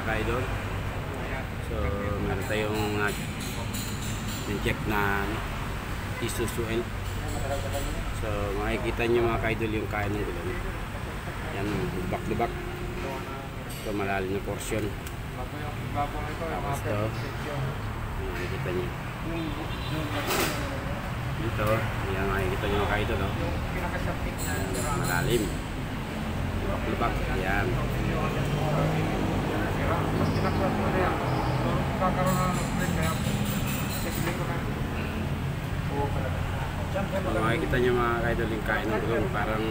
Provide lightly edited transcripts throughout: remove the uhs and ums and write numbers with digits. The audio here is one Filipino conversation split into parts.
ka-idol. So meron tayong check na Isuzu L. So makikita nyo mga ka-idol yung kain ng gulong. Yan, lubak-lubak. Ito malalim na portion. Tapos ito, makikita nyo dito, yan makikita nyo mga ka-idol, no? Malalim, lubak-lubak. Yan. Makikita nyo mga ka-idol yung kain ng gulong. Parang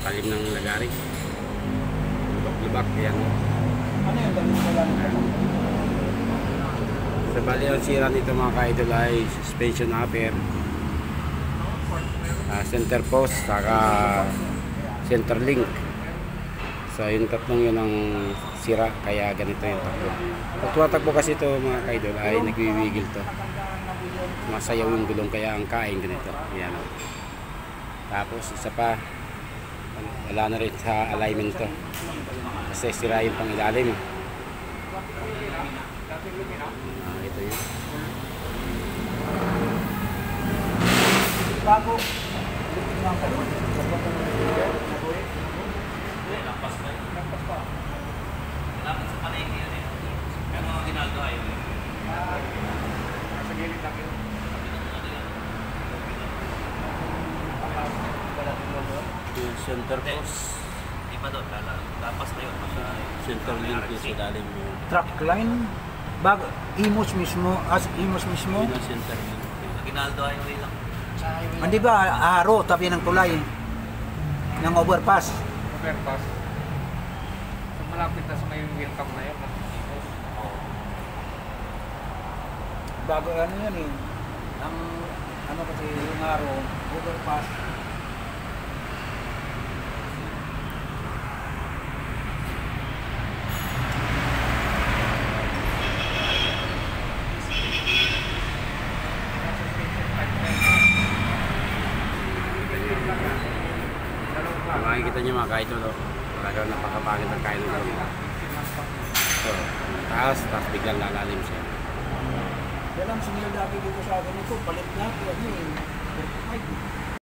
talim ng lagari, lubak-lubak. Yan. So bali ang sira nito mga ka-idol ay suspension upper, center post, saka center link. So yung tatlong yun ang sira, kaya ganito yung takbo. Pag tumatakbo kasi ito mga ka-idol ay nagwiwigil to, masayaw yung gulong, kaya ang kain ganito. Yan. Tapos isa pa, wala na rin sa alignment to kasi sira yung pangilalim. Ito yun. Bago lampas pa yun. Lampas sa palengke yun eh. Kaya mga ginaldo ay yun. Sa gilid lang yun. Yung center post. Di pa doon. Lampas na yun. Center link yung sa dalim yung truck line. Imos mismo. Imos mismo. yun ang center link. Ginaldo highway lang. Hindi ba aro tabi ng tulay ng overpass? Overpass. So malapit na sa may welcome na yun. Bago ano yun eh. Ang ano kasi yung aro, overpass. makikita nyo mga ka-idol, no? Talagang napakapangit ang kain ng gulong. So taas, tapos biglang lalalim siya. Yan ang sinila dati dito sa akin ito, palit na, pero yun, 45.